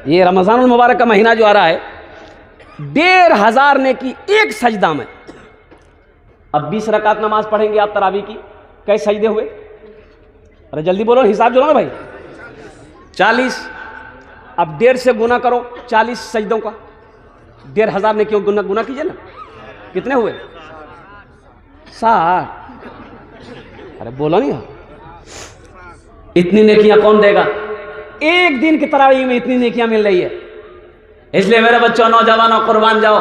ये रमज़ानुल मुबारक का महीना जो आ रहा है, 1500 ने की एक सजदा में। अब 20 रकात नमाज पढ़ेंगे आप तरावी की, कैसे सजदे हुए? अरे जल्दी बोलो, हिसाब जोड़ो ना भाई। 40, अब 1.5 से गुना करो 40 सजदों का, 1500 ने क्यों गुना कीजिए ना, कितने हुए? 60। अरे बोलो नहीं, इतनी नेकियां कौन देगा? एक दिन की तरावी में इतनी नेकियां मिल रही है। इसलिए मेरे बच्चों, नौजवानों, कुर्बान जाओ।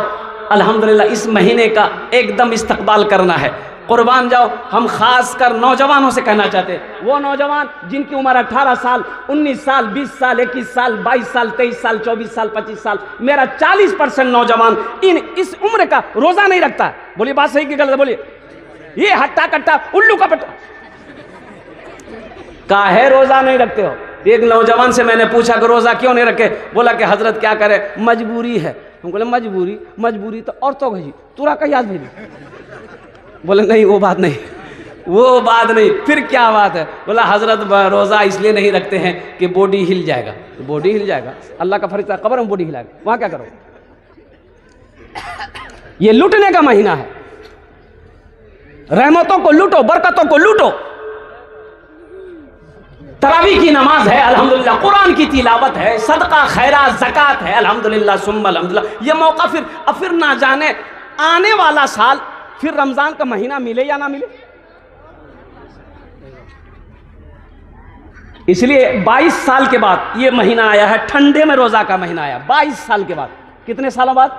अल्हम्दुलिल्लाह इस महीने का एकदम इस्तकबाल करना है, कुर्बान जाओ। हम खास कर नौजवानों से कहना चाहते हैं, वो नौजवान जिनकी उम्र 18 साल, 19 साल, 20 साल, 21 साल, 22 साल, 23 साल, 24 साल, 25 साल, मेरा 40% नौजवान इस उम्र का रोजा नहीं रखता। बोलिए बात सही कि गलत? बोलिए। ये हट्टा कट्टा उल्लू का पट्टा काहे रोजा नहीं रखते हो? एक नौजवान से मैंने पूछा कि रोजा क्यों नहीं रखे? बोला कि हजरत क्या करे, मजबूरी है। हम बोले मजबूरी तो औरतों की, तुरा का याद भेजी। बोले नहीं, वो बात नहीं। फिर क्या बात है? बोला हजरत रोजा इसलिए नहीं रखते हैं कि बॉडी हिल जाएगा। बॉडी हिल जाएगा? अल्लाह का फरिश्ता कब्र में बॉडी हिलाएगा, वहां क्या करो? ये लूटने का महीना है। रहमतों को लूटो, बरकतों को लूटो। तरावी की नमाज है अल्हम्दुलिल्लाह, कुरान की तिलावत है, सदका खैरात ज़कात है अल्हम्दुलिल्लाह सुम्मा अल्हम्दुलिल्लाह। ये मौका फिर ना जाने आने वाला साल फिर रमजान का महीना मिले या ना मिले। इसलिए 22 साल के बाद ये महीना आया है, ठंडे में रोजा का महीना आया 22 साल के बाद। कितने सालों बाद?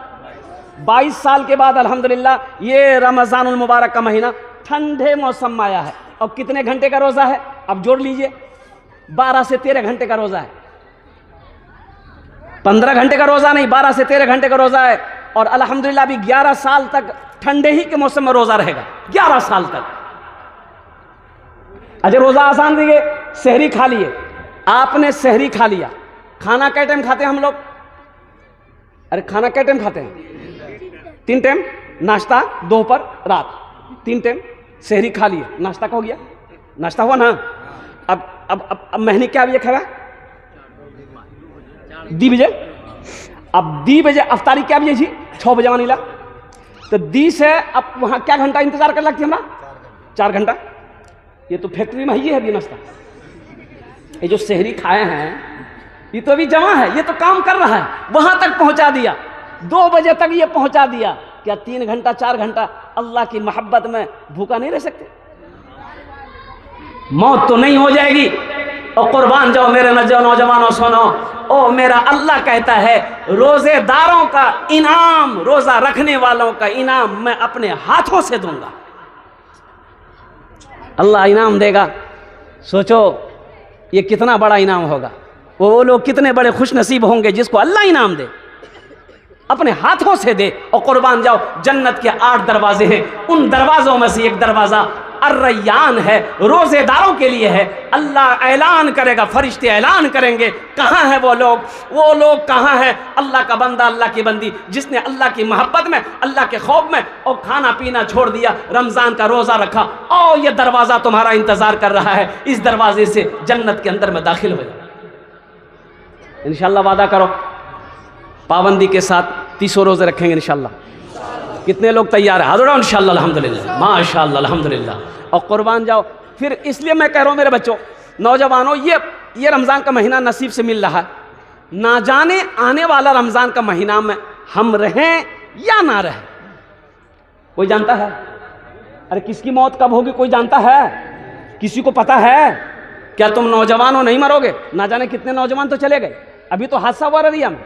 22 साल के बाद अल्हम्दुलिल्लाह ये रमजानुल मुबारक का महीना ठंडे मौसम में आया है। और कितने घंटे का रोजा है? अब जोड़ लीजिए, 12 से 13 घंटे का रोजा है। 15 घंटे का रोजा नहीं, 12 से 13 घंटे का रोजा है। और अल्हम्दुलिल्लाह अभी 11 साल तक ठंडे ही के मौसम में रोजा रहेगा, 11 साल तक। अच्छा, रोजा आसान दिए, सहरी खा लिए। आपने सहरी खा लिया, खाना कै टाइम खाते हैं हम लोग? अरे खाना कै टाइम खाते हैं? 3 टाइम, नाश्ता, दोपहर, रात, 3 टाइम। सहरी खा लिए, नाश्ता का हो गया, नाश्ता हुआ ना। अब महीने क्या बजे खावा? 2 बजे। अब 2 बजे अफ्तारी क्या बजे थी? 6 बजे मानी ला। तो 2 से अब वहां क्या घंटा इंतजार कर लगती हमरा? 4 घंटा। ये तो फैक्ट्री में ही है अभी नाश्ता। ये जो सहरी खाए हैं ये तो अभी जमा है, ये तो काम कर रहा है, वहां तक पहुंचा दिया। 2 बजे तक ये पहुंचा दिया। क्या 3 घंटा 4 घंटा अल्लाह की मोहब्बत में भूखा नहीं रह सकते? मौत तो नहीं हो जाएगी। और कुर्बान जाओ मेरे नौजवानों, सुनो, ओ मेरा अल्लाह कहता है रोजेदारों का इनाम, रोजा रखने वालों का इनाम मैं अपने हाथों से दूंगा। अल्लाह इनाम देगा। सोचो ये कितना बड़ा इनाम होगा। वो लोग कितने बड़े खुश नसीब होंगे जिसको अल्लाह इनाम दे, अपने हाथों से दे। और कुर्बान जाओ, जन्नत के 8 दरवाजे हैं, उन दरवाजों में से एक दरवाजा अर्रय्यान है, रोजेदारों के लिए है। अल्लाह ऐलान करेगा, फरिश्ते ऐलान करेंगे, कहाँ है वो लोग कहाँ हैं? अल्लाह का बंदा, अल्लाह की बंदी जिसने अल्लाह की मोहब्बत में, अल्लाह के खौफ में और खाना पीना छोड़ दिया, रमजान का रोजा रखा, और ये दरवाजा तुम्हारा इंतजार कर रहा है, इस दरवाजे से जन्नत के अंदर में दाखिल हो जाए। इंशाअल्लाह वादा करो, पाबंदी के साथ 30 रोजे रखेंगे इंशाअल्लाह। कितने लोग तैयार है? हाज़िर इंशाअल्लाह, अल्हम्दुलिल्लाह, माशाअल्लाह, अल्हम्दुलिल्लाह। और कुर्बान जाओ। फिर इसलिए मैं कह रहा हूँ मेरे बच्चों, नौजवानों, ये रमज़ान का महीना नसीब से मिल रहा है। ना जाने आने वाला रमज़ान का महीना में हम रहें या ना रहें, कोई जानता है? अरे किसकी मौत कब होगी कोई जानता है? किसी को पता है? क्या तुम नौजवान हो नहीं मरोगे? ना जाने कितने नौजवान तो चले गए। अभी तो हादसा हुआ ररिया में,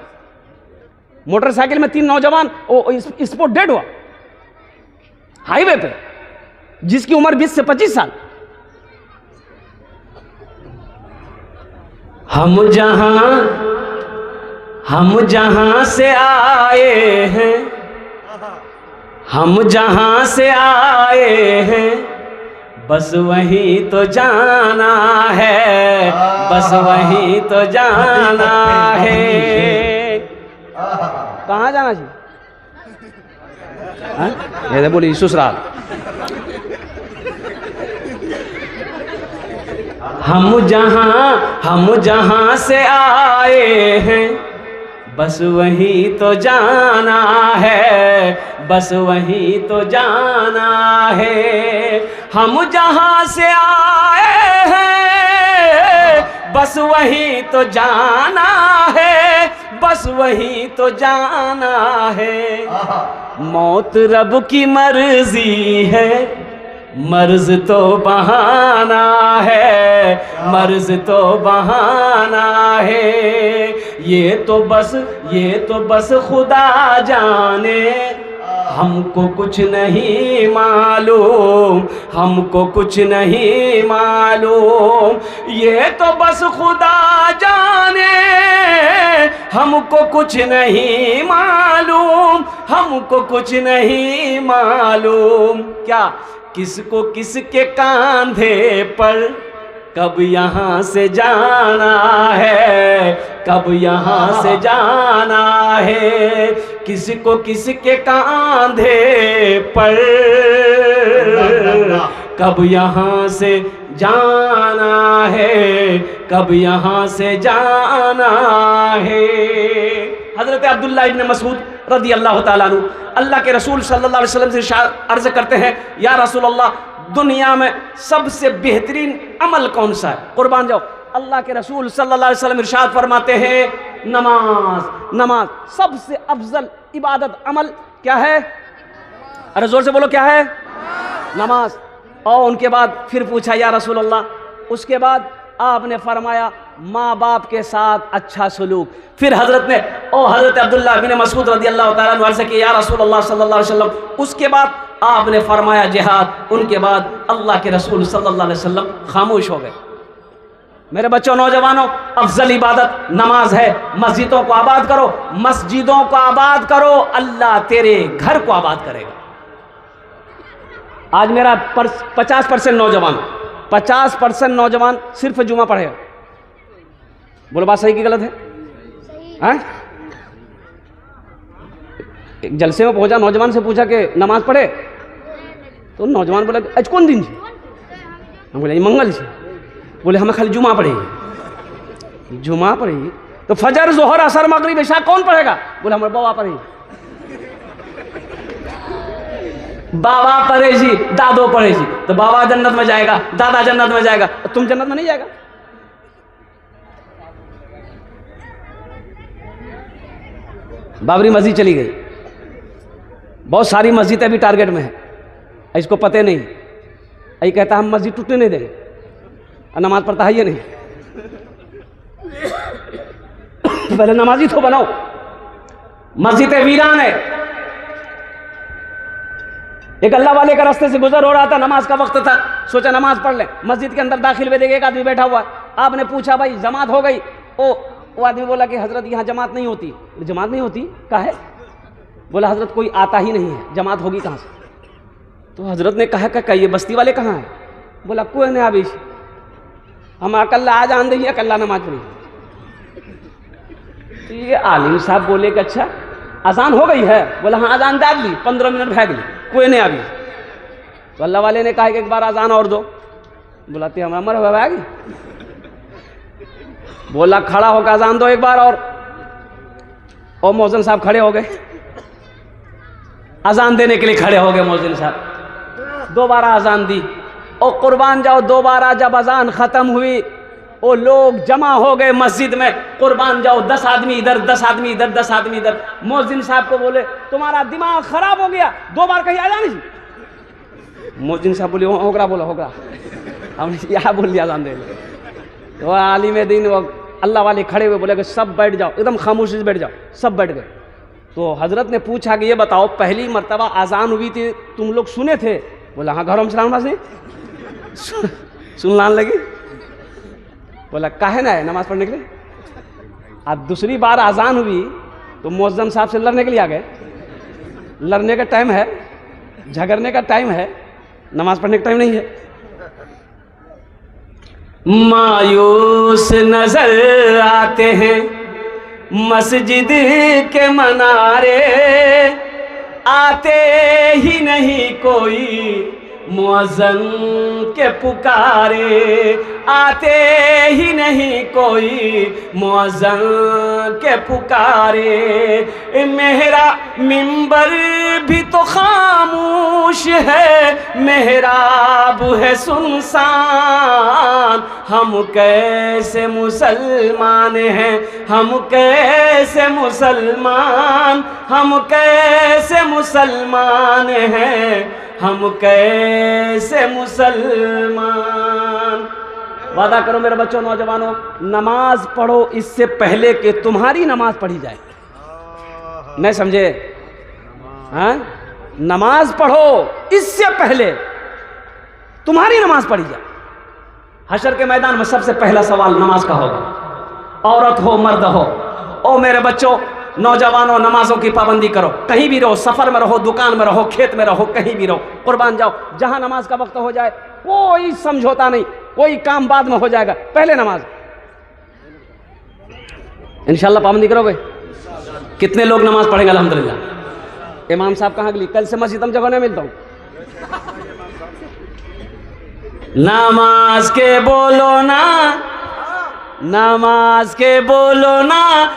मोटरसाइकिल में 3 नौजवान स्पॉट डेड हुआ हाईवे पे, जिसकी उम्र 20 से 25 साल। हम जहां से आए हैं, हम जहां से आए हैं, बस वहीं तो जाना है, बस वहीं तो जाना है। कहाँ जाना जी? ये बोली ससुराल। हम जहां से आए हैं, बस वहीं तो जाना है, बस वहीं तो जाना है। हम जहाँ से आए हैं बस वहीं तो जाना है, बस वहीं तो जाना है। मौत रब की मर्जी है, मर्ज तो बहाना है, मर्ज तो बहाना है। ये तो बस खुदा जाने, हमको कुछ नहीं मालूम, हमको कुछ नहीं मालूम। ये तो बस खुदा जाने, हमको कुछ नहीं मालूम, हमको कुछ नहीं मालूम। क्या किसको किसके कांधे पर कब यहाँ से जाना है, कब यहाँ से जाना है। किसको किसके कांधे पर कब यहाँ से जाना है, कब यहाँ से जाना है। हज़रत अब्दुल्लाह इब्न मसूद रज़ी अल्लाह ताला अन्हु अल्लाह के रसूल सल्लल्लाहु अलैहि वसल्लम से अर्ज़ करते हैं, या रसूल अल्लाह, दुनिया में सबसे बेहतरीन अमल कौन सा है? कुर्बान जाओ। अल्लाह के रसूल सल्लल्लाहु अलैहि वसल्लम इरशाद फरमाते हैं, नमाज। नमाज सबसे अफजल इबादत अमल क्या है? अरे जोर से बोलो, क्या है? नमाज। और उनके बाद फिर पूछा, या रसूल अल्लाह, उसके बाद आपने फरमाया माँ बाप के साथ अच्छा सलूक। फिर हज़रत अब्दुल्लाह बिन मसूद रज़ी अल्लाह ताला अन्हु अर्ज़ किया, या रसूल अल्लाह सल्लल्लाहु अलैहि वसल्लम, उसके बाद आपने फरमाया जिहाद। उनके बाद अल्लाह के रसूल सल्लल्लाहु अलैहि वसल्लम खामोश हो गए। मेरे बच्चों, नौजवानों, अफजल इबादत नमाज है। मस्जिदों को आबाद करो, मस्जिदों को आबाद करो, अल्लाह तेरे घर को आबाद करेगा। आज मेरा 50% नौजवान, 50% नौजवान सिर्फ जुमा पढ़ेगा। बोलो बात सही कि गलत है? हैं? एक जलसे में पहुंचा, नौजवान से पूछा कि नमाज पढ़े, तो नौजवान बोला आज कौन दिन छे? हम बोले मंगल छे। बोले हमें खाली जुमा पढ़ेगी। जुमा पढ़ेगी तो फजर जोहर असर मगरिब इशा कौन पढ़ेगा? बोले हमारे बाबा पढ़ेगी। बाबा पढ़े जी, दादो पढ़े जी, तो बाबा जन्नत में जाएगा, दादा जन्नत में जाएगा, तुम जन्नत में नहीं जाएगा। बाबरी मस्जिद चली गई, बहुत सारी मस्जिदें भी टारगेट में है, इसको पते नहीं। यही कहता हम मस्जिद टूटने नहीं देंगे, नमाज पढ़ता है ये नहीं। पहले नमाजी तो बनाओ। मस्जिदें वीरान है। एक अल्लाह वाले का रास्ते से गुजर हो रहा था, नमाज का वक्त था, सोचा नमाज पढ़ ले। मस्जिद के अंदर दाखिल हुए, देखे एक आदमी बैठा हुआ है। आपने पूछा भाई जमात हो गई? वो आदमी बोला कि हजरत यहाँ जमात नहीं होती। जमात नहीं होती कहा है? बोला हजरत कोई आता ही नहीं है, जमात होगी कहाँ से? तो हजरत ने कहा क्या ये बस्ती वाले कहाँ हैं? बोला कोई नहीं, अभी हम अकल्ला आज आन देंगे, अकल्ला नमाज पढ़ी। तो ये आलिम साहब बोले कि अच्छा अजान हो गई है? बोला हाँ अजान डाल ली, 15 मिनट भाग ली, कोई नहीं अभी। तो अल्लाह वाले ने कहा कि एक बार अजान और दो। बोला ते हमारा मर हुआ आगे। बोला खड़ा होकर अजान दो एक बार और मौजन साहब खड़े हो गए, अजान देने के लिए खड़े हो गए। मौजन साहब दोबारा अजान दी और कुर्बान जाओ, दोबारा जब अजान खत्म हुई वो लोग जमा हो गए मस्जिद में। कुर्बान जाओ 10 आदमी इधर, 10 आदमी इधर, 10 आदमी इधर। मौजिन साहब को बोले तुम्हारा दिमाग खराब हो गया, 2 बार कहीं अजान नहीं। मौजिन साहब बोले होगा, बोला होगा, हमने यहाँ बोल दिया अजान दे। तो आलिम दीन वो अल्लाह वाले खड़े हुए, बोले कि सब बैठ जाओ, एकदम खामोशी से बैठ जाओ। सब बैठ गए। तो हजरत ने पूछा कि ये बताओ पहली मर्तबा अजान हुई थी तुम लोग सुने थे? बोला हाँ घरों में सलाम नहीं सुनलान लगी। बोला काहे ना है नमाज पढ़ने के लिए। अब दूसरी बार अजान हुई तो मौज़्ज़िन साहब से लड़ने के लिए आ गए। लड़ने का टाइम है, झगड़ने का टाइम है, नमाज पढ़ने का टाइम नहीं है। मायूस नजर आते हैं मस्जिद के मनारे, आते ही नहीं कोई मुअज्जन के पुकारे, आते ही नहीं कोई मुअज्जन के पुकारे। मेरा मिंबर भी तो खामोश है, मेहराब है सुनसान। हम कैसे मुसलमान हैं, हम कैसे मुसलमान, हम कैसे मुसलमान हैं, हम कैसे मुसलमान। वादा करो मेरे बच्चों, नौजवानों, नमाज पढ़ो इससे पहले कि तुम्हारी नमाज पढ़ी जाए। नहीं समझे? हाँ, नमाज पढ़ो इससे पहले तुम्हारी नमाज पढ़ी जाए। हशर के मैदान में सबसे पहला सवाल नमाज का होगा, औरत हो मर्द हो। ओ मेरे बच्चों, नौजवानों, नमाजों की पाबंदी करो। कहीं भी रहो, सफर में रहो, दुकान में रहो, खेत में रहो, कहीं भी रहो, कुर्बान जाओ। जहां नमाज का वक्त हो जाए कोई समझौता नहीं, कोई काम बाद में हो जाएगा, पहले नमाज। इंशाल्लाह पाबंदी करोगे? कितने लोग नमाज पढ़ेंगे? अल्हम्दुलिल्लाह। इमाम साहब कहाँ गली? कल से मस्जिद में जगह नहीं मिलता हूँ। नमाज के बोलो ना, नमाज के बोलो ना।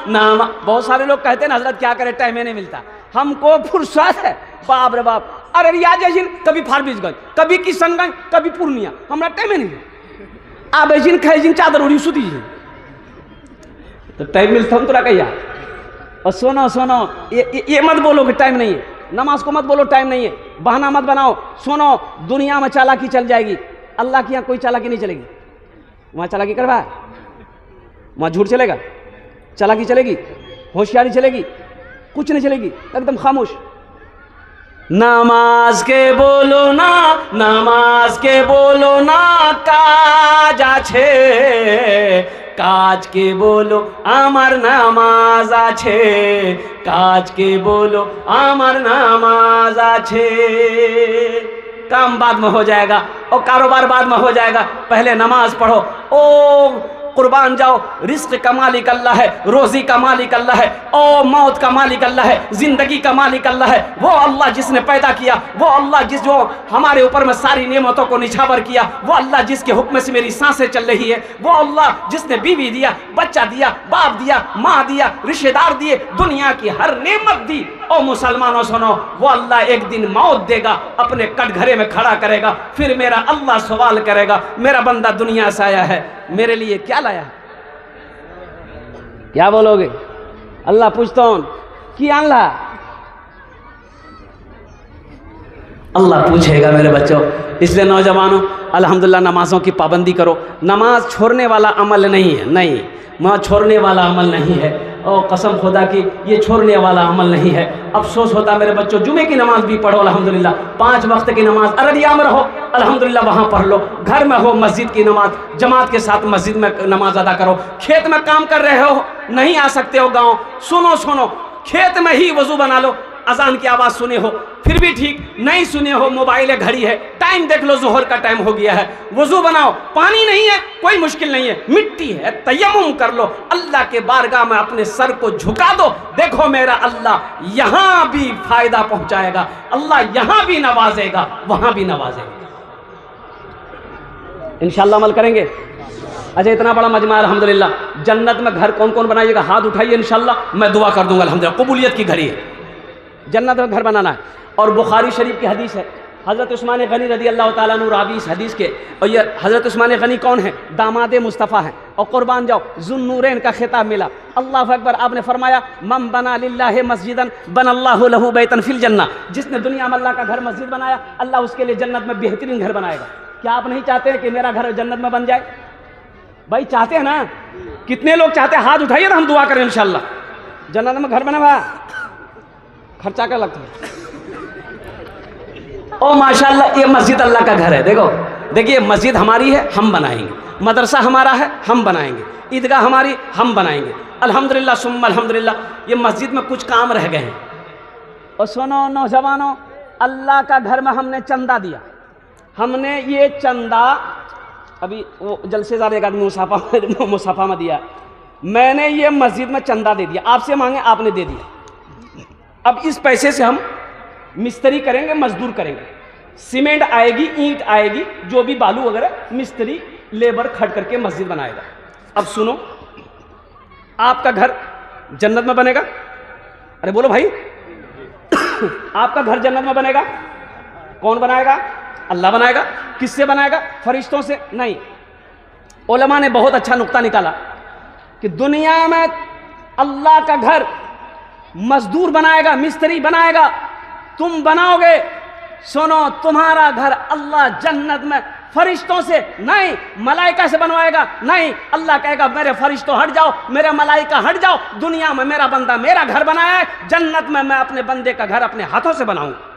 बहुत सारे लोग कहते हैं ना हजरत क्या करे, टाइम नहीं मिलता। हमको फुर्सत है, बाप रे बाप। अरे रियाज कभी फारबिसगंज, कभी किशनगंज, कभी पूर्णिया, हमारा टाइम नहीं है। आप ऐजिन खैजिन चादर उड़ी सुती तो टाइम मिलता हम तोरा कहिया। और सुनो सुनो, ये मत बोलो कि टाइम नहीं है, नमाज को मत बोलो टाइम नहीं है, बहाना मत बनाओ। सुनो, दुनिया में चालाकी चल जाएगी, अल्लाह के यहाँ कोई चालाकी नहीं चलेगी। वहाँ चालाकी करवा, वहाँ झूठ चलेगा, चालाकी चलेगी, होशियारी चलेगी, कुछ नहीं चलेगी, एकदम खामोश। नमाज के बोलो ना, नमाज के बोलो ना, काज आछे, काज के बोलो आमार नामाज आछे, काज के बोलो आमार नामाज आछे। काम बाद में हो जाएगा और कारोबार बाद में हो जाएगा, पहले नमाज पढ़ो। ओ कुर्बान जाओ, रिस्क का मालिक अल्लाह है, रोजी का मालिक अल्लाह है, ओ मौत का मालिक अल्लाह है, जिंदगी का मालिक अल्लाह है। वो अल्लाह जिसने पैदा किया, वो अल्लाह जो हमारे ऊपर में सारी नेमतों को निछावर किया, वो अल्लाह जिसके हुक्म से मेरी सांसें चल रही है, वो अल्लाह जिसने बीवी दिया, बच्चा दिया, बाप दिया, माँ दिया, रिश्तेदार दिए, दुनिया की हर नेमत दी। ओ मुसलमानों सुनो, वो अल्लाह एक दिन मौत देगा, अपने कटघरे में खड़ा करेगा, फिर मेरा अल्लाह सवाल करेगा, मेरा बंदा दुनिया से आया है, मेरे लिए क्या लाया? क्या बोलोगे? अल्लाह पूछता हूं कि अल्लाह, अल्लाह पूछेगा मेरे बच्चों। इसलिए नौजवानों, अल्हम्दुलिल्लाह नमाजों की पाबंदी करो। नमाज छोड़ने वाला अमल नहीं है, नहीं, माँ छोड़ने वाला अमल नहीं है। और कसम खुदा की ये छोड़ने वाला अमल नहीं है। अफसोस होता मेरे बच्चों, जुमे की नमाज भी पढ़ो अल्हम्दुलिल्लाह, 5 वक्त की नमाज अररिया में रहो अल्हम्दुलिल्लाह वहाँ पढ़ लो, घर में हो मस्जिद की नमाज जमात के साथ मस्जिद में नमाज अदा करो। खेत में काम कर रहे हो, नहीं आ सकते हो गाँव, सुनो सुनो, खेत में ही वजू बना लो, अजान की आवाज़ सुने हो फिर भी ठीक, नहीं सुने हो मोबाइल है, घड़ी है, टाइम देख लो, जोहर का टाइम हो गया है, वजू बनाओ, पानी नहीं है कोई मुश्किल नहीं है, मिट्टी है, तयम्मुम कर लो, अल्लाह के बारगाह में अपने सर को झुका दो। देखो मेरा अल्लाह यहाँ भी फायदा पहुँचाएगा, अल्लाह यहाँ भी नवाजेगा, वहाँ भी नवाजेगा। इंशाअल्लाह अमल करेंगे। अच्छा, इतना बड़ा मजमा अल्हम्दुलिल्लाह, जन्नत में घर कौन कौन बनाइएगा? हाथ उठाइए, इंशाअल्लाह मैं दुआ कर दूंगा। अल्हम्दुलिल्लाह कबूलियत की घड़ी है, जन्नत में घर बनाना है। और बुखारी शरीफ की हदीस है, हज़रत उस्मान गनी रज़ी अल्लाह ताला अन्हु रावी इस हदीस के। और ये हज़रत उस्मान गनी कौन है? दामाद मुस्तफ़ा हैं। और कुर्बान जाओ, ज़ुन्नूरैन का खिताब मिला। अल्लाह अकबर, आपने फरमाया मम बना लिल्लाहि मस्जिदन बनल्लाहु लहू बैतन फिल जन्नह, जिसने दुनिया में अल्लाह का घर मस्जिद बनाया, अल्लाह उसके लिए जन्नत में बेहतरीन घर बनाएगा। क्या आप नहीं चाहते हैं कि मेरा घर जन्नत में बन जाए? भाई चाहते हैं ना? कितने लोग चाहते हैं? हाथ उठाइए ना, हम दुआ करें इंशाअल्लाह जन्नत में घर बना। खर्चा क्या लगता है? ओ माशाअल्लाह, ये मस्जिद अल्लाह का घर है। देखो देखिए, मस्जिद हमारी है, हम बनाएंगे, मदरसा हमारा है, हम बनाएंगे, ईदगाह हमारी, हम बनाएंगे। अल्हम्दुलिल्लाह सुम्मा अल्हम्दुलिल्लाह, ये मस्जिद में कुछ काम रह गए हैं। और सुनो नौजवानों, अल्लाह का घर में हमने चंदा दिया, हमने ये चंदा अभी वो जलसेदार एक आदमी मुसाफा में दिया, मैंने ये मस्जिद में चंदा दे दिया, आपसे मांगे आपने दे दिया। अब इस पैसे से हम मिस्त्री करेंगे, मजदूर करेंगे, सीमेंट आएगी, ईंट आएगी, जो भी बालू वगैरह, मिस्त्री लेबर खट करके मस्जिद बनाएगा। अब सुनो, आपका घर जन्नत में बनेगा? अरे बोलो भाई, आपका घर जन्नत में बनेगा? कौन बनाएगा? अल्लाह बनाएगा। किससे बनाएगा? फरिश्तों से? नहीं। उलमा ने बहुत अच्छा नुक्ता निकाला कि दुनिया में अल्लाह का घर मजदूर बनाएगा, मिस्त्री बनाएगा, तुम बनाओगे। सुनो, तुम्हारा घर अल्लाह जन्नत में फरिश्तों से नहीं, मलाइका से बनवाएगा। नहीं, अल्लाह कहेगा मेरे फरिश्तों हट जाओ, मेरे मलाइका हट जाओ, दुनिया में मेरा बंदा मेरा घर बनाया है, जन्नत में मैं अपने बंदे का घर अपने हाथों से बनाऊंगा।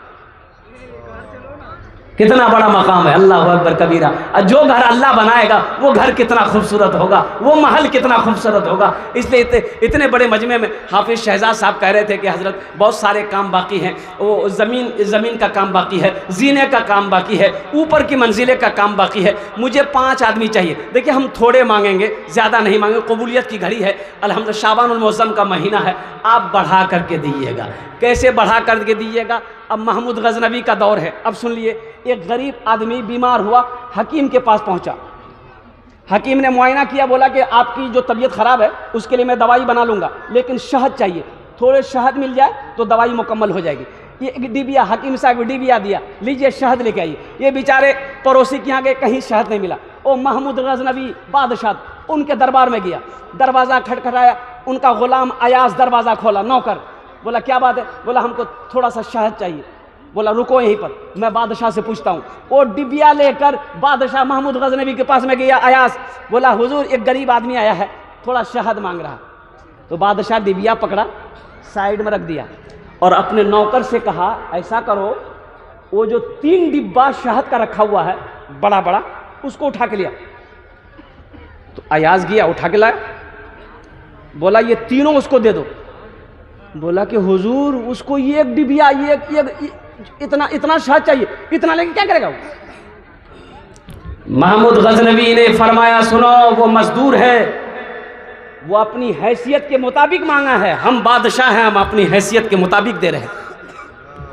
कितना बड़ा मकाम है, अल्लाह अकबर कबीरा। और जो घर अल्लाह बनाएगा वो घर कितना खूबसूरत होगा, वो महल कितना खूबसूरत होगा। इसलिए इतने बड़े मजमे में हाफिज शहजाद साहब कह रहे थे कि हजरत बहुत सारे काम बाकी हैं, वो ज़मीन का काम बाकी है, जीने का काम बाकी है, ऊपर की मंजिले का काम बाकी है, मुझे 5 आदमी चाहिए। देखिए, हम थोड़े मांगेंगे, ज़्यादा नहीं मांगेंगे, कबूलियत की घड़ी है, अल्हम्दुलिल्लाह शाबानुल मुअज़्ज़म का महीना है, आप बढ़ा करके दीजिएगा। कैसे बढ़ा करके दीजिएगा? अब महमूद गजनवी का दौर है। अब सुन लिए, एक गरीब आदमी बीमार हुआ, हकीम के पास पहुंचा। हकीम ने मुआयना किया, बोला कि आपकी जो तबीयत ख़राब है उसके लिए मैं दवाई बना लूँगा, लेकिन शहद चाहिए, थोड़े शहद मिल जाए तो दवाई मुकम्मल हो जाएगी। ये एक डिबिया, हकीम साहब डिबिया दिया, लीजिए शहद लेके आइए। ये बेचारे पड़ोसी के यहाँ गए, कहीं शहद नहीं मिला। ओ महमूद गजनवी बादशाह उनके दरबार में गया, दरवाज़ा खटखटाया, उनका गुलाम अयास दरवाज़ा खोला, नौकर। बोला क्या बात है? बोला हमको थोड़ा सा शहद चाहिए। बोला रुको यहीं पर, मैं बादशाह से पूछता हूँ। वो डिबिया लेकर बादशाह महमूद गजनवी के पास में गया। अयास बोला हुजूर, एक गरीब आदमी आया है, थोड़ा शहद मांग रहा। तो बादशाह डिबिया पकड़ा, साइड में रख दिया और अपने नौकर से कहा ऐसा करो, वो जो 3 डिब्बा शहद का रखा हुआ है बड़ा बड़ा, उसको उठा के लिया। तो अयास गया, उठा के लाया। बोला ये तीनों उसको दे दो। बोला कि हुजूर, उसको ये एक डिबिया, ये इतना शहद चाहिए, इतना लेके क्या करेगा वो? महमूद गजनवी ने फरमाया सुनो, वो मजदूर है, वो अपनी हैसियत के मुताबिक मांगा है, हम बादशाह हैं, हम अपनी हैसियत के मुताबिक दे रहे हैं।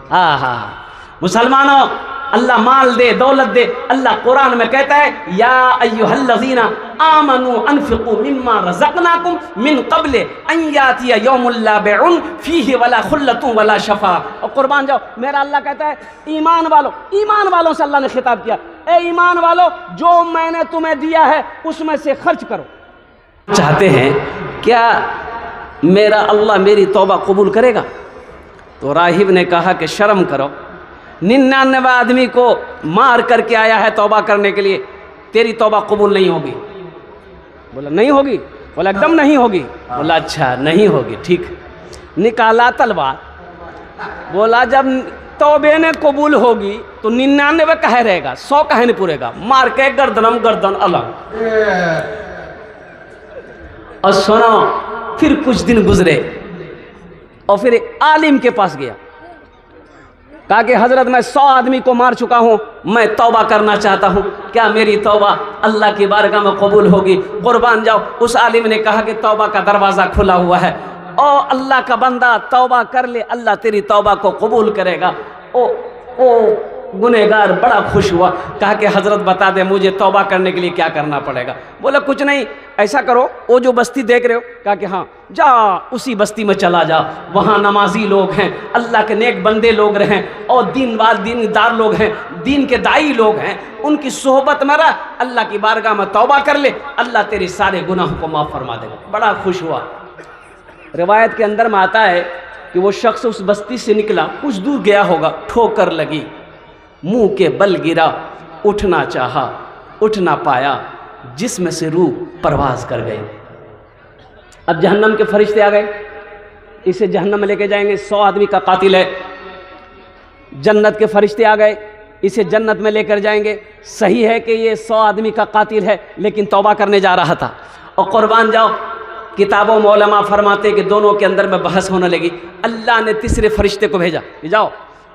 हाँ, मुसलमानों, अल्लाह माल दे, दौलत दे। अल्लाह कुरान में कहता है या अय्युहल्लज़ीना आमनू अनफिकू मिम्मा रज़क़नाकुम मिन क़ब्ल अन यातिया यौमुल ला बैउन फ़ीहि वला खुल्लतुन वला शफ़ा। और कुर्बान जाओ, मेरा अल्लाह कहता है ईमान वालों से अल्लाह ने खिताब किया, ए ईमान वालों, जो मैंने तुम्हें दिया है उसमें से खर्च करो। चाहते हैं क्या मेरा अल्लाह मेरी तौबा कबूल करेगा? तो राहिब ने कहा कि शर्म करो, 99 आदमी को मार करके आया है तौबा करने के लिए, तेरी तौबा कबूल नहीं होगी। बोला नहीं होगी? बोला एकदम नहीं होगी। बोला अच्छा नहीं होगी, ठीक। निकाला तलवार, बोला जब तौबे ने कबूल होगी तो 99 कहे रहेगा, 100 कहे नहीं पूरेगा। मार के गर्दन अलग। और सुनो, फिर कुछ दिन गुजरे और फिर एक आलिम के पास गया, कहा कि हजरत मैं 100 आदमी को मार चुका हूँ, मैं तौबा करना चाहता हूँ, क्या मेरी तौबा अल्लाह की बारगाह में कबूल होगी? कुर्बान जाओ, उस आलिम ने कहा कि तौबा का दरवाज़ा खुला हुआ है, ओ अल्लाह का बंदा तौबा कर ले, अल्लाह तेरी तौबा को कबूल करेगा। ओ गुनहगार बड़ा खुश हुआ, कहा कि हजरत बता दे मुझे तौबा करने के लिए क्या करना पड़ेगा? बोला कुछ नहीं, ऐसा करो, वो जो बस्ती देख रहे हो, कहा कि हाँ जा उसी बस्ती में चला जा, वहाँ नमाजी लोग हैं, अल्लाह के नेक बंदे लोग रहें और दीनदार लोग हैं, दीन के दाई लोग हैं, उनकी सोहबत में रह, अल्लाह की बारगाह में तौबा कर ले, अल्लाह तेरे सारे गुनाहों को माफ़ फरमा देगा। बड़ा खुश हुआ। रिवायत के अंदर में आता है कि वो शख्स उस बस्ती से निकला, कुछ दूर गया होगा, ठोकर लगी, मुंह के बल गिरा, उठना चाहा, उठ ना पाया, जिस्म से रूह परवाज कर गई। अब जहन्नम के फरिश्ते आ गए, इसे जहन्नम में लेके जाएंगे, 100 आदमी का कातिल है। जन्नत के फरिश्ते आ गए, इसे जन्नत में लेकर जाएंगे। सही है कि ये 100 आदमी का कातिल है, लेकिन तौबा करने जा रहा था। और कुर्बान जाओ, किताबों में उलमा फरमाते कि दोनों के अंदर में बहस होने लगी। अल्लाह ने तीसरे फरिश्ते को भेजा कि जाओ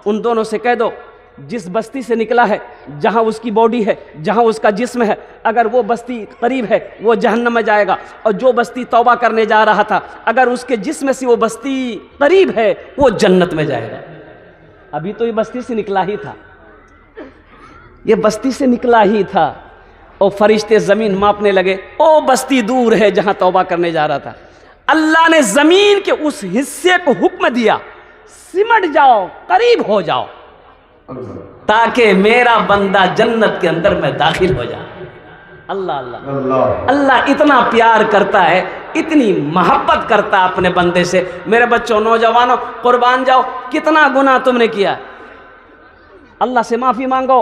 उन दोनों से कह दो, जिस बस्ती से निकला है, जहाँ उसकी बॉडी है, जहाँ उसका जिस्म है, अगर वो बस्ती करीब है वो जहन्नम में जाएगा, और जो बस्ती तौबा करने जा रहा था अगर उसके जिस्म से वो बस्ती करीब है वो जन्नत में जाएगा। अभी तो ये बस्ती से निकला ही था। ये बस्ती से निकला ही था और फरिश्ते ज़मीन मापने लगे, ओ बस्ती दूर है जहां तौबा करने जा रहा था। अल्लाह ने ज़मीन के उस हिस्से को हुक्म दिया, सिमट जाओ, करीब हो जाओ, ताकि मेरा बंदा जन्नत के अंदर में दाखिल हो जाए। अल्लाह अल्लाह अल्लाह इतना प्यार करता है, इतनी मोहब्बत करता है अपने बंदे से। मेरे बच्चों, नौजवानों, कुर्बान जाओ, कितना गुनाह तुमने किया, अल्लाह से माफ़ी मांगो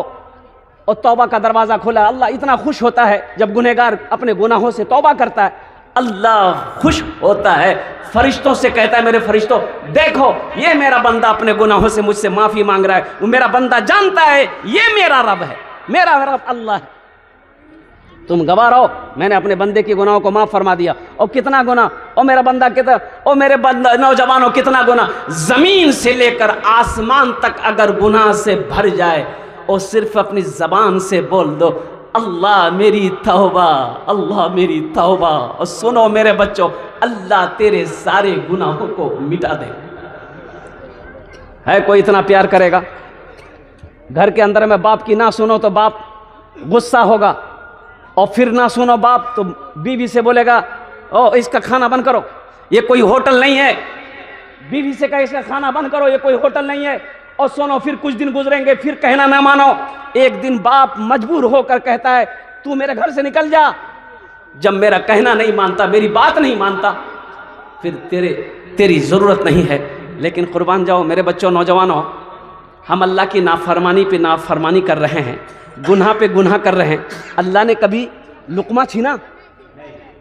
और तौबा का दरवाज़ा खुला। अल्लाह इतना खुश होता है जब गुनहगार अपने गुनाहों से तौबा करता है। अल्लाह खुश होता है, फरिश्तों से कहता है, मेरे फरिश्तों देखो, ये मेरा बंदा अपने गुनाहों से मुझसे माफ़ी मांग रहा है। वो मेरा बंदा जानता है ये मेरा रब है, मेरा रब अल्लाह है। तुम गवाह रहो, मैंने अपने बंदे के गुनाहों को माफ़ फरमा दिया। और कितना गुनाह, और मेरा बंदा कितना, और मेरे बंदा, नौजवानों, कितना गुनाह, ज़मीन से लेकर आसमान तक अगर गुनाह से भर जाए और सिर्फ अपनी ज़बान से बोल दो, अल्लाह मेरी तौबा, अल्लाह मेरी तौबा। और सुनो मेरे बच्चों, अल्लाह तेरे सारे गुनाहों को मिटा दे। है कोई इतना प्यार करेगा? घर के अंदर में बाप की ना सुनो तो बाप गुस्सा होगा, और फिर ना सुनो बाप तो बीवी से बोलेगा, ओ इसका खाना बंद करो, ये कोई होटल नहीं है। बीवी से कहे इसका खाना बंद करो, ये कोई होटल नहीं है। और सुनो, फिर कुछ दिन गुजरेंगे, फिर कहना ना मानो। एक दिन बाप मजबूर होकर कहता है, तू मेरे घर से निकल जा। जब मेरा कहना नहीं मानता, मेरी बात नहीं मानता, फिर तेरी ज़रूरत नहीं है। लेकिन कुर्बान जाओ मेरे बच्चों, नौजवानों, हम अल्लाह की नाफरमानी पे नाफरमानी कर रहे हैं, गुनाह पे गुनाह कर रहे हैं। अल्लाह ने कभी लुकमा छीना?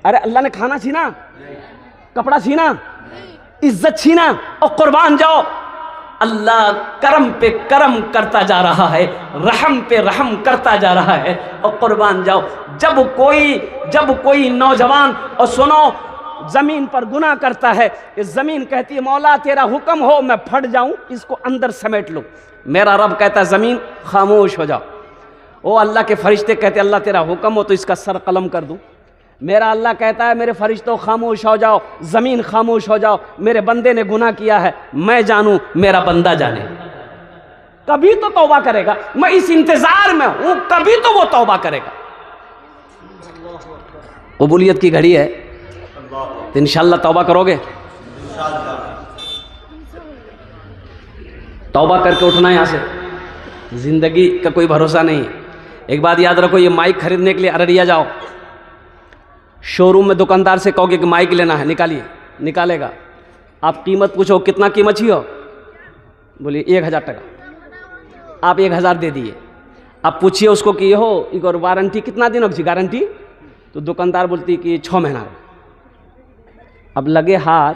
अरे अल्लाह ने खाना छीना, कपड़ा छीना, इज्जत छीना? और कुर्बान जाओ, अल्लाह करम पे करम करता जा रहा है, रहम पे रहम करता जा रहा है। और कुर्बान जाओ, जब कोई नौजवान, और सुनो, ज़मीन पर गुनाह करता है, इस ज़मीन कहती है, मौला तेरा हुक्म हो मैं फट जाऊं, इसको अंदर समेट लूं। मेरा रब कहता है, ज़मीन खामोश हो जाओ। ओ अल्लाह के फरिश्ते कहते, अल्लाह तेरा हुक्म हो तो इसका सर कलम कर दूं। मेरा अल्लाह कहता है, मेरे फरिश्तों खामोश हो जाओ, ज़मीन खामोश हो जाओ, मेरे बंदे ने गुनाह किया है, मैं जानूं, मेरा बंदा जाने। कभी तो तौबा करेगा, मैं इस इंतजार में हूं, कभी तो वो तौबा करेगा। कबूलियत की घड़ी है, तो इंशाअल्लाह तौबा करोगे। तौबा करके उठना यहां से, जिंदगी का कोई भरोसा नहीं। एक बात याद रखो, ये माइक खरीदने के लिए अररिया जाओ, शोरूम में दुकानदार से कहोगे कि माइक लेना है, निकालिए, निकालेगा। आप कीमत पूछो, कितना कीमत ही हो, बोलिए 1000 टका। आप 1000 दे दिए। आप पूछिए उसको कि हो एक और वारंटी कितना दिन होगी गारंटी, तो दुकानदार बोलती कि 6 महीना। अब लगे हाथ,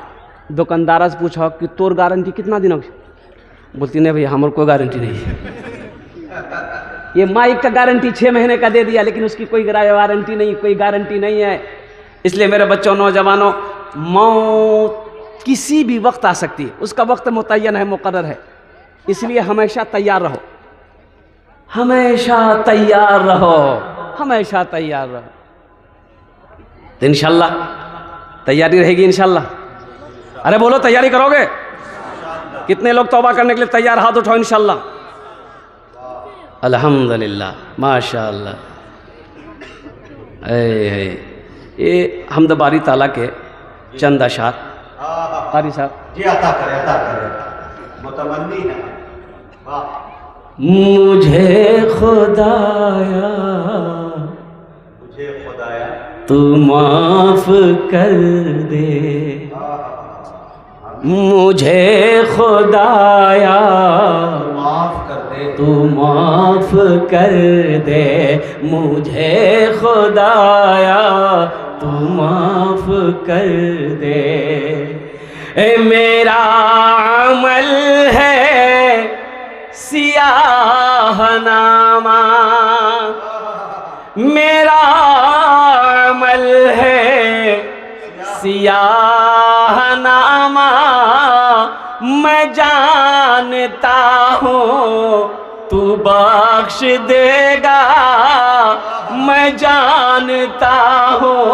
दुकानदार से पूछो कि तोर गारंटी कितना दिन होगी, बोलती नहीं भैया हमारे कोई गारंटी नहीं है। ये माइक का गारंटी 6 महीने का दे दिया, लेकिन उसकी कोई वारंटी नहीं, कोई गारंटी नहीं है। इसलिए मेरे बच्चों, नौजवानों, मौत किसी भी वक्त आ सकती है, उसका वक्त मुतय्यन है, मुकर्रर है। इसलिए हमेशा तैयार रहो, हमेशा तैयार रहो, हमेशा तैयार रहो। तो इंशाल्लाह तैयारी रहेगी इंशाल्लाह। अरे बोलो, तैयारी करोगे? कितने लोग तौबा करने के लिए तैयार? हाथ उठाओ इंशाल्लाह। अल्हम्दुलिल्लाह, माशाअल्लाह। ये हमद बारी ताला के चंद अशार कारी साहब जी अता करे मुतमन्नी है। मुझे खुदाया तू माफ कर दे, मुझे खुदाया माफ कर दे, तू माफ कर दे, मुझे खुदाया तू माफ कर दे। मेरा अमल है सियाहनामा, मेरा अमल है सियाहनामा, मैं जानता हूँ तू बख्श देगा, मैं जानता हूँ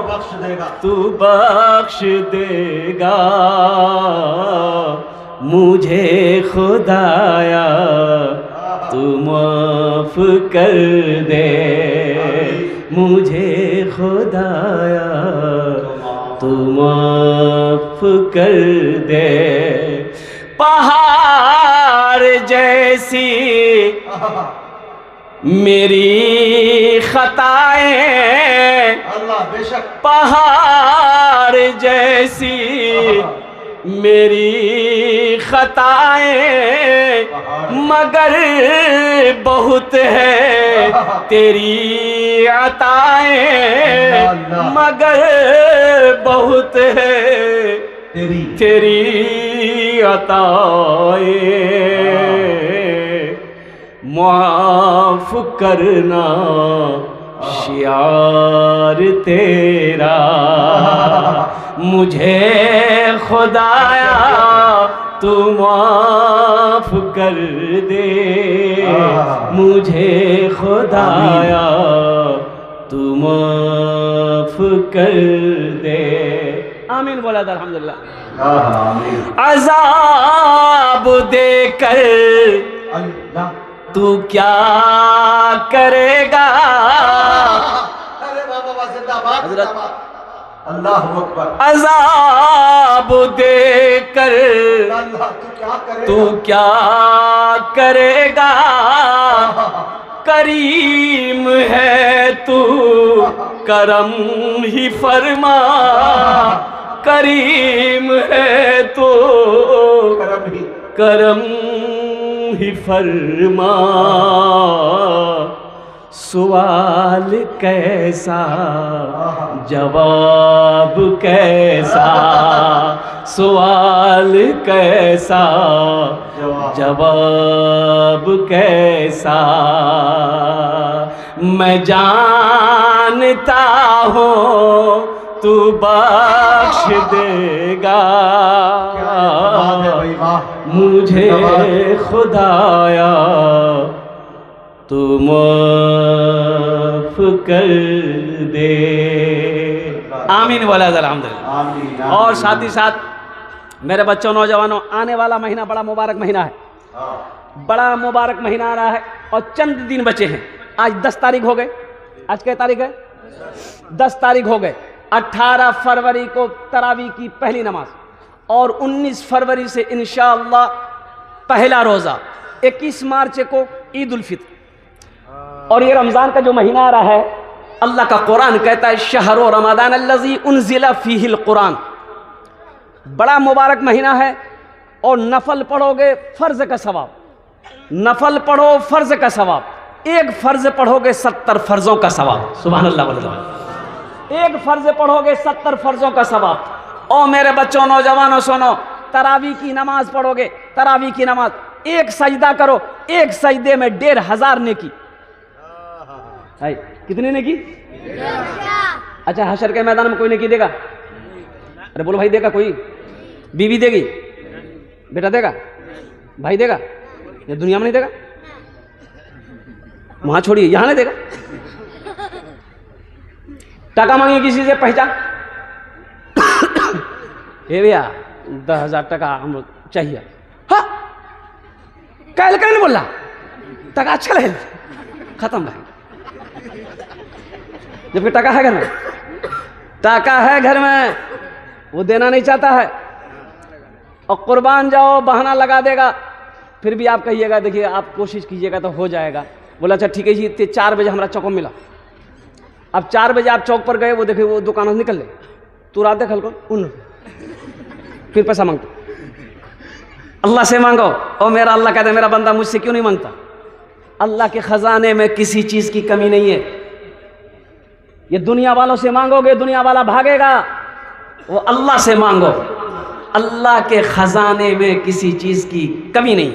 बख्श देगा, तू बख्श देगा। मुझे खुदाया तू माफ कर दे मुझे खुदाया, तू माफ कर दे। पहाड़ जैसी मेरी खताएं, पहाड़ जैसी मेरी खताएं, मगर बहुत है तेरी अताएं, मगर बहुत है तेरी अताएं। माफ करना शियार तेरा, मुझे खुदाया तू माफ कर दे, मुझे खुदाया तू माफ कर दे। आमीन बोला था अल्हम्दुलिल्लाह। अज़ाब देकर तू क्या करेगा, अज़ाब देकर तू क्या करेगा, करीम है तू करम ही फरमा, करीम है तू करम ही फरमा। सवाल कैसा जवाब कैसा, सवाल कैसा जवाब कैसा, मैं जानता हूँ तू बख्श देगा, मुझे खुदाया तू माफ कर दे। आमीन बोला अल्हम्दुलिल्लाह। और साथ ही साथ मेरे बच्चों नौजवानों, आने वाला महीना बड़ा मुबारक महीना है, बड़ा मुबारक महीना आ रहा है और चंद दिन बचे हैं। आज 10 तारीख हो गए, आज क्या तारीख है? 10 तारीख हो गए। 18 फरवरी को तरावी की पहली नमाज और 19 फरवरी से इंशाअल्लाह पहला रोज़ा, 21 मार्च को ईद उल फित्र। और ये रमज़ान का जो महीना आ रहा है, अल्लाह का कुरान कहता है शहरो रमज़ान अल्लज़ी उन्ज़िला फ़ीहिल कुरान, बड़ा मुबारक महीना है। और नफल पढ़ोगे फ़र्ज़ का सवाब, नफल पढ़ो फ़र्ज़ का सवाब, एक फ़र्ज़ पढ़ोगे 70 फ़र्ज़ों का सवाब। सुभान अल्लाह वल्लाह। एक फ़र्ज़ पढ़ोगे 70 फ़र्ज़ों का सवाब। और मेरे बच्चों नौजवानों सुनो, तरावी की नमाज पढ़ोगे, तरावी की नमाज, एक सजदा करो, एक सजदे में 1500 नेकी। कितने नेकी? अच्छा, हशर के मैदान में कोई नेकी देगा? अरे बोलो भाई, देगा कोई? बीवी देगी? बेटा देगा? भाई देगा? ये दुनिया में नहीं देगा? वहां छोड़िए, यहां नहीं देगा। टका मांगिए किसी से, पहचान हे भैया 10,000 टका हम चाहिए। हाँ, कल नहीं बोल रहा, टका अच्छा लगे, खत्म भाई। जबकि टका है घर में, टका है घर में, वो देना नहीं चाहता है। और कुर्बान जाओ, बहाना लगा देगा, फिर भी आप कहिएगा देखिए आप कोशिश कीजिएगा तो हो जाएगा। बोला अच्छा ठीक है जी, 4 बजे हमारा चौक मिला। अब 4 बजे आप चौक पर गए, वो देखिए वो दुकान से निकल ले, तू रात देख हल्को उन, फिर पैसा मांगते। अल्लाह से मांगो। और मेरा अल्लाह कहता है मेरा बंदा मुझसे क्यों नहीं मांगता? अल्लाह के खजाने में किसी चीज की कमी नहीं है। ये दुनिया वालों से मांगोगे, दुनिया वाला भागेगा। वो अल्लाह से मांगो, अल्लाह के खजाने में किसी चीज की कमी नहीं।